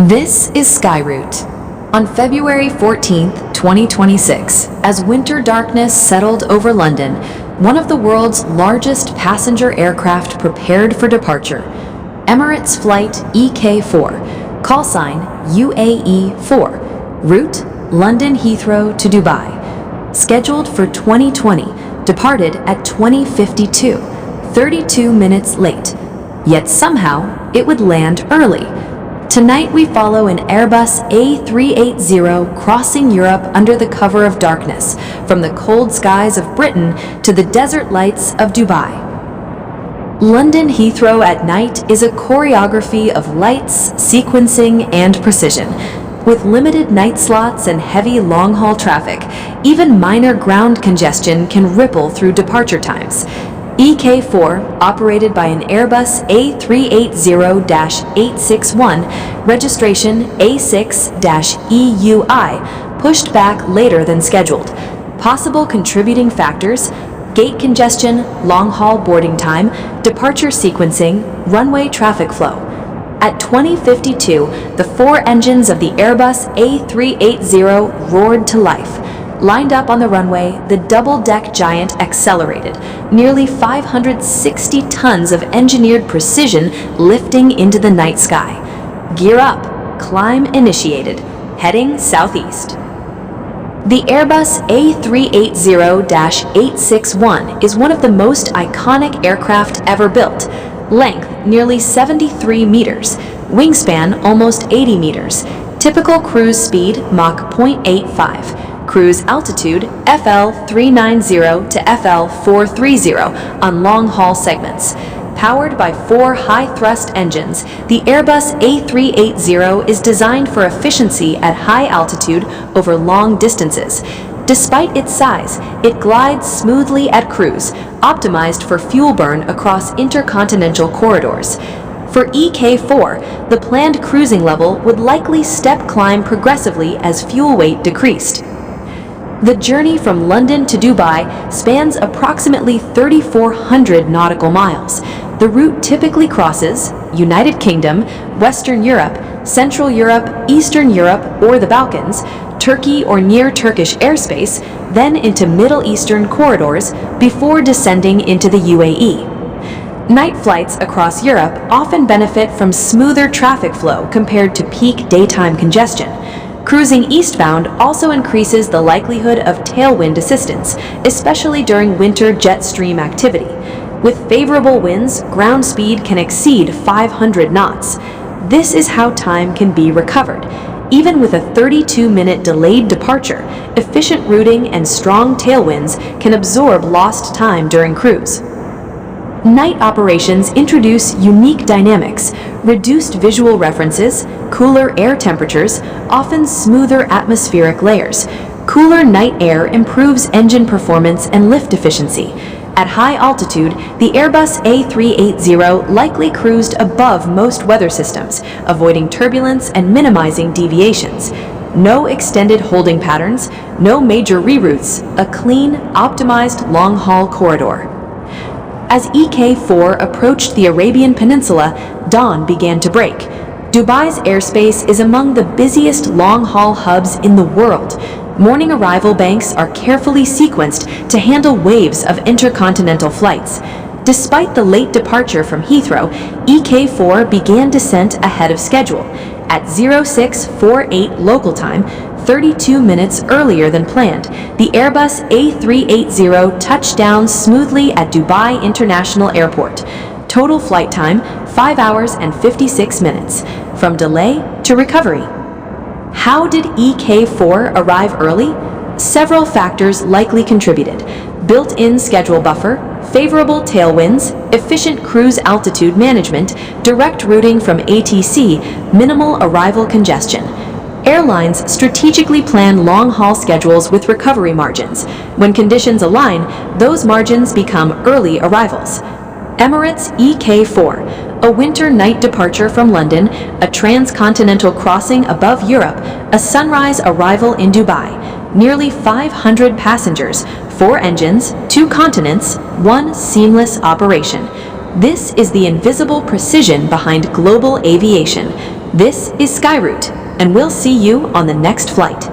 This is SkyRoute. On February 14, 2026, as winter darkness settled over London, one of the world's largest passenger aircraft prepared for departure. Emirates Flight EK4, call sign UAE4, route London Heathrow to Dubai. Scheduled for 2020, departed at 2052, 32 minutes late. Yet somehow, it would land early. Tonight we follow an Airbus A380 crossing Europe under the cover of darkness, from the cold skies of Britain to the desert lights of Dubai. London Heathrow at night is a choreography of lights, sequencing, and precision. With limited night slots and heavy long-haul traffic, even minor ground congestion can ripple through departure times. EK4, operated by an Airbus A380-861, registration A6-EUI, pushed back later than scheduled. Possible contributing factors: gate congestion, long-haul boarding time, departure sequencing, runway traffic flow. At 2052, the four engines of the Airbus A380 roared to life. Lined up on the runway, the double-deck giant accelerated, nearly 560 tons of engineered precision lifting into the night sky. Gear up, climb initiated, heading southeast. The Airbus A380-861 is one of the most iconic aircraft ever built. Length nearly 73 meters, wingspan almost 80 meters, typical cruise speed Mach 0.85. Cruise altitude FL 390 to FL 430 on long-haul segments. Powered by four high-thrust engines, the Airbus A380 is designed for efficiency at high altitude over long distances. Despite its size, it glides smoothly at cruise, optimized for fuel burn across intercontinental corridors. For EK4, the planned cruising level would likely step climb progressively as fuel weight decreased. The journey from London to Dubai spans approximately 3,400 nautical miles. The route typically crosses United Kingdom, Western Europe, Central Europe, Eastern Europe, or the Balkans, Turkey or near Turkish airspace, then into Middle Eastern corridors before descending into the UAE. Night flights across Europe often benefit from smoother traffic flow compared to peak daytime congestion. Cruising eastbound also increases the likelihood of tailwind assistance, especially during winter jet stream activity. With favorable winds, ground speed can exceed 500 knots. This is how time can be recovered. Even with a 32-minute delayed departure, efficient routing and strong tailwinds can absorb lost time during cruise. Night operations introduce unique dynamics: reduced visual references, cooler air temperatures, often smoother atmospheric layers. Cooler night air improves engine performance and lift efficiency. At high altitude, the Airbus A380 likely cruised above most weather systems, avoiding turbulence and minimizing deviations. No extended holding patterns, no major reroutes, a clean, optimized long-haul corridor. As EK4 approached the Arabian Peninsula, dawn began to break. Dubai's airspace is among the busiest long-haul hubs in the world. Morning arrival banks are carefully sequenced to handle waves of intercontinental flights. Despite the late departure from Heathrow, EK4 began descent ahead of schedule. At 0648 local time, 32 minutes earlier than planned, the Airbus A380 touched down smoothly at Dubai International Airport. Total flight time, 5 hours and 56 minutes. From delay to recovery. How did EK4 arrive early? Several factors likely contributed: built-in schedule buffer, favorable tailwinds, efficient cruise altitude management, direct routing from ATC, minimal arrival congestion. Airlines strategically plan long-haul schedules with recovery margins. When conditions align, those margins become early arrivals. Emirates EK4, a winter night departure from London, a transcontinental crossing above Europe, a sunrise arrival in Dubai. Nearly 500 passengers, 4 engines, 2 continents, 1 seamless operation. This is the invisible precision behind global aviation. This is SkyRoute, and we'll see you on the next flight.